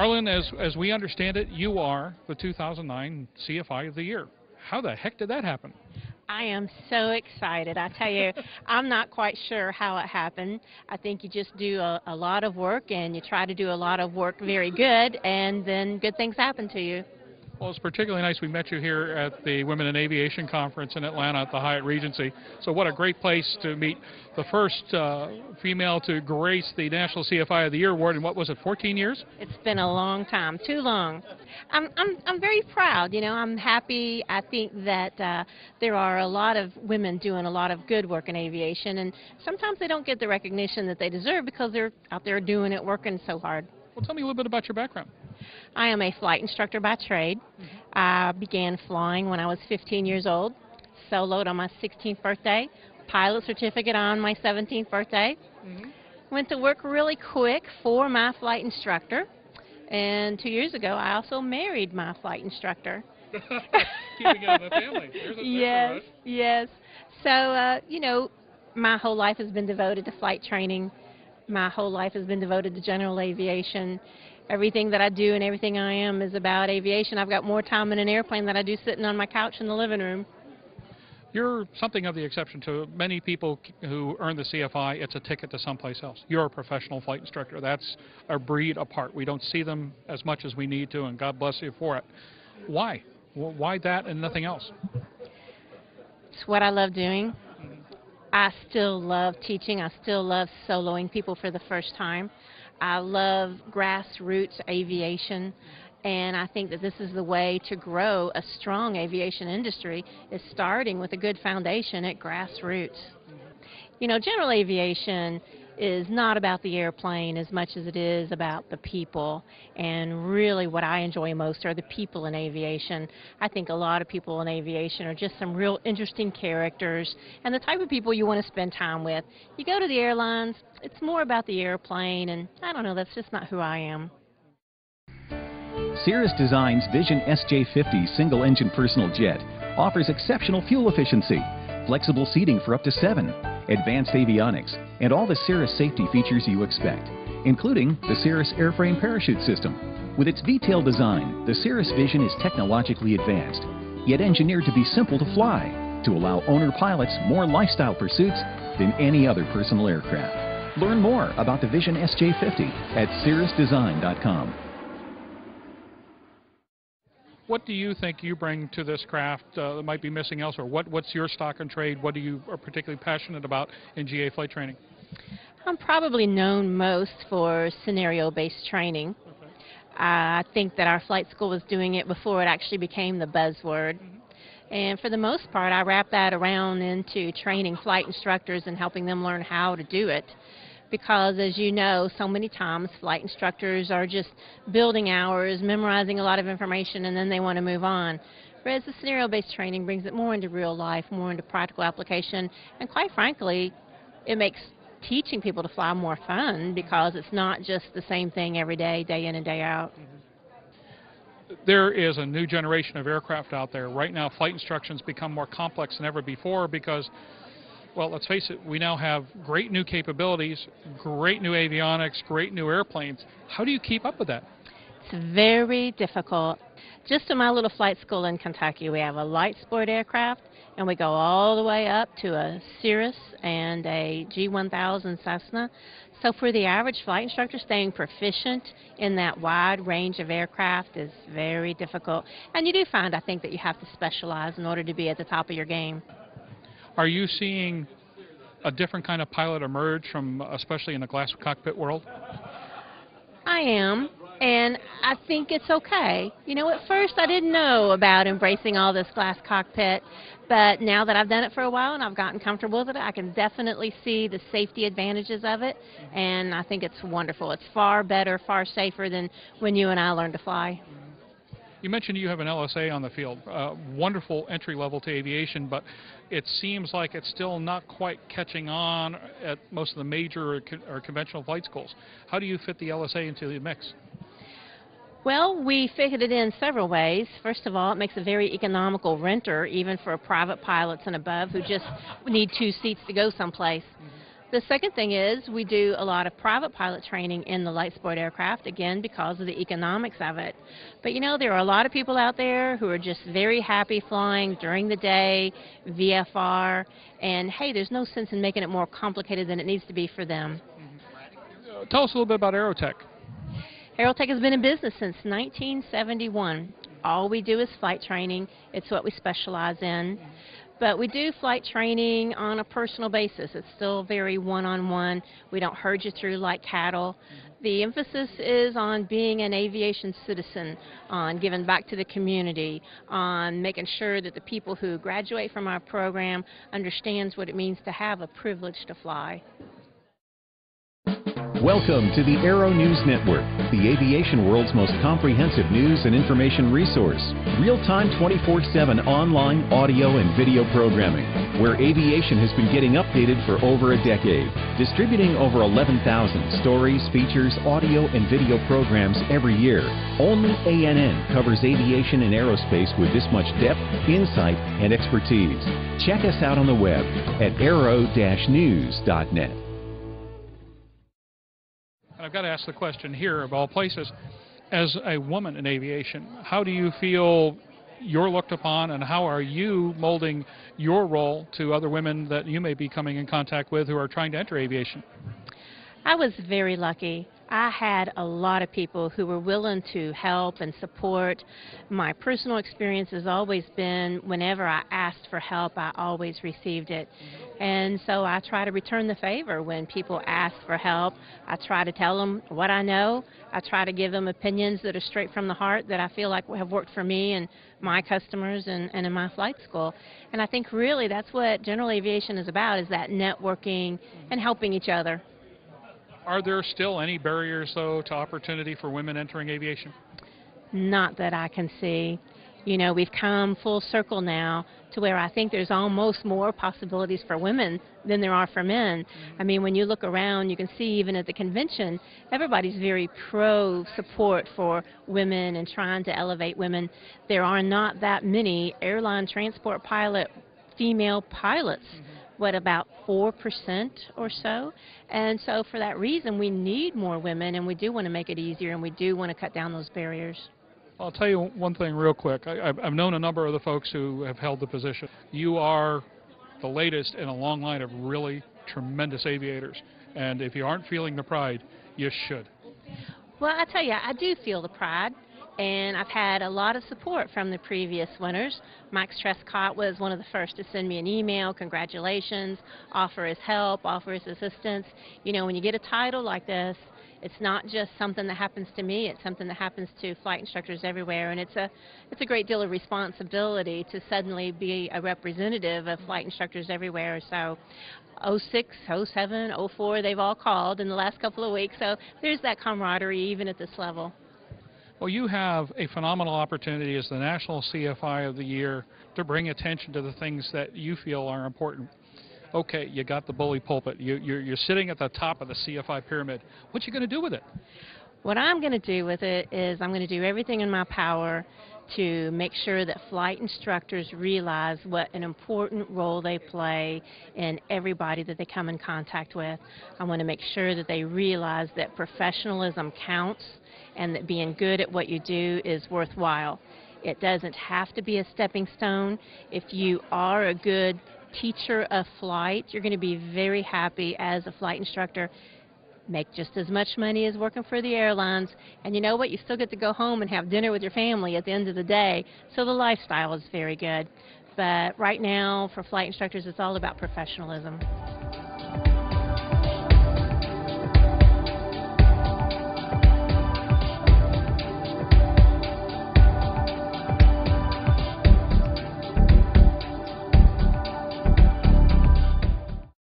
Arlynn, as we understand it, you are the 2009 CFI of the Year. How the heck did that happen? I am so excited. I tell you, I'm not quite sure how it happened. I think you just do a lot of work, and you try to do a lot of work very good, and then good things happen to you. Well, it's particularly nice we met you here at the Women in Aviation Conference in Atlanta at the Hyatt Regency. So what a great place to meet the first female to grace the National CFI of the Year award in, what was it, 14 years? It's been a long time, too long. I'm very proud. You know, I'm happy. I think that there are a lot of women doing a lot of good work in aviation, and sometimes they don't get the recognition that they deserve because they're out there doing it, working so hard. Well, tell me a little bit about your background. I am a flight instructor by trade. I began flying when I was 15 years old, soloed on my 16th birthday, pilot certificate on my 17th birthday. Went to work really quick for my flight instructor, and 2 years ago I also married my flight instructor. Keeping it in the family. Yes, yes. So, you know, my whole life has been devoted to flight training. My whole life has been devoted to general aviation. Everything that I do and everything I am is about aviation. I've got more time in an airplane than I do sitting on my couch in the living room. You're something of the exception to many people who earn the CFI. It's a ticket to someplace else. You're a professional flight instructor. That's a breed apart. We don't see them as much as we need to, and God bless you for it. Why? Why that and nothing else? It's what I love doing. I still love teaching. I still love soloing people for the first time. I love grassroots aviation, and I think that this is the way to grow a strong aviation industry, is starting with a good foundation at grassroots. You know, general aviation is not about the airplane as much as it is about the people, and really what I enjoy most are the people in aviation. I think a lot of people in aviation are just some real interesting characters and the type of people you want to spend time with. You go to the airlines, it's more about the airplane, and I don't know, that's just not who I am. Cirrus Design's Vision SJ50 single-engine personal jet offers exceptional fuel efficiency, flexible seating for up to 7, advanced avionics, and all the Cirrus safety features you expect, including the Cirrus airframe parachute system. With its detailed design, the Cirrus Vision is technologically advanced, yet engineered to be simple to fly, to allow owner pilots more lifestyle pursuits than any other personal aircraft. Learn more about the Vision SJ50 at cirrusdesign.com. What do you think you bring to this craft that might be missing elsewhere? What's your stock and trade? What do you are particularly passionate about in GA flight training? I'm probably known most for scenario-based training. Okay. I think that our flight school was doing it before it actually became the buzzword. And for the most part, I wrap that around into training flight instructors and helping them learn how to do it. Because, as you know, so many times flight instructors are just building hours, memorizing a lot of information, and then they want to move on. Whereas the scenario-based training brings it more into real life, more into practical application, and quite frankly, it makes teaching people to fly more fun because it's not just the same thing every day, day in and day out. There is a new generation of aircraft out there. Right now, flight instructions become more complex than ever before because, well, let's face it, we now have great new capabilities, great new avionics, great new airplanes. How do you keep up with that? It's very difficult. Just in my little flight school in Kentucky, we have a light sport aircraft, and we go all the way up to a Cirrus and a G1000 Cessna. So for the average flight instructor, staying proficient in that wide range of aircraft is very difficult. And you do find, I think, that you have to specialize in order to be at the top of your game. Are you seeing a different kind of pilot emerge from, especially in the glass cockpit world? I am, and I think it's okay. You know, at first I didn't know about embracing all this glass cockpit, but now that I've done it for a while and I've gotten comfortable with it, I can definitely see the safety advantages of it, and I think it's wonderful. It's far better, far safer than when you and I learned to fly. You mentioned you have an LSA on the field. Wonderful entry level to aviation, but it seems like it's still not quite catching on at most of the major or conventional flight schools. How do you fit the LSA into the mix? Well, we figured it in several ways. First of all, it makes a very economical renter, even for private pilots and above who just need 2 seats to go someplace. The second thing is we do a lot of private pilot training in the light sport aircraft, again, because of the economics of it. But you know, there are a lot of people out there who are just very happy flying during the day, VFR, and hey, there's no sense in making it more complicated than it needs to be for them. Tell us a little bit about Aero-Tech. Aero-Tech has been in business since 1971. All we do is flight training. It's what we specialize in. But we do flight training on a personal basis. It's still very one-on-one. We don't herd you through like cattle. The emphasis is on being an aviation citizen, on giving back to the community, on making sure that the people who graduate from our program understands what it means to have a privilege to fly. Welcome to the Aero-News Network, the aviation world's most comprehensive news and information resource. Real-time 24/7 online audio and video programming, where aviation has been getting updated for over a decade. Distributing over 11,000 stories, features, audio, and video programs every year. Only ANN covers aviation and aerospace with this much depth, insight, and expertise. Check us out on the web at aero-news.net. I've got to ask the question here, of all places, as a woman in aviation, how do you feel you're looked upon, and how are you molding your role to other women that you may be coming in contact with who are trying to enter aviation? I was very lucky. I had a lot of people who were willing to help and support. My personal experience has always been whenever I asked for help, I always received it. And so I try to return the favor when people ask for help. I try to tell them what I know. I try to give them opinions that are straight from the heart that I feel like have worked for me and my customers and in my flight school. And I think really that's what general aviation is about, is that networking and helping each other. Are there still any barriers, though, to opportunity for women entering aviation? Not that I can see. You know, we've come full circle now to where I think there's almost more possibilities for women than there are for men. I mean, when you look around, you can see even at the convention, everybody's very pro-support for women and trying to elevate women. There are not that many airline transport pilot female pilots. What, about 4% or so? And so for that reason, we need more women, and we do want to make it easier, and we do want to cut down those barriers. I'll tell you one thing real quick. I've known a number of the folks who have held the position. You are the latest in a long line of really tremendous aviators, and if you aren't feeling the pride, you should. Well, I tell you, I do feel the pride. And I've had a lot of support from the previous winners. Mike Trescott was one of the first to send me an email, congratulations, offer his help, offer his assistance. You know, when you get a title like this, it's not just something that happens to me, it's something that happens to flight instructors everywhere, and it's a great deal of responsibility to suddenly be a representative of flight instructors everywhere. So 06, 07, 04, they've all called in the last couple of weeks, so there's that camaraderie even at this level. Well, you have a phenomenal opportunity as the National CFI of the Year to bring attention to the things that you feel are important. Okay, you got the bully pulpit. You're sitting at the top of the CFI pyramid. What you going to do with it? What I'm going to do with it is I'm going to do everything in my power to make sure that flight instructors realize what an important role they play in everybody that they come in contact with. I want to make sure that they realize that professionalism counts and that being good at what you do is worthwhile. It doesn't have to be a stepping stone. If you are a good teacher of flight, you're going to be very happy as a flight instructor. Make just as much money as working for the airlines, and you know what, you still get to go home and have dinner with your family at the end of the day, so the lifestyle is very good. But right now, for flight instructors, it's all about professionalism.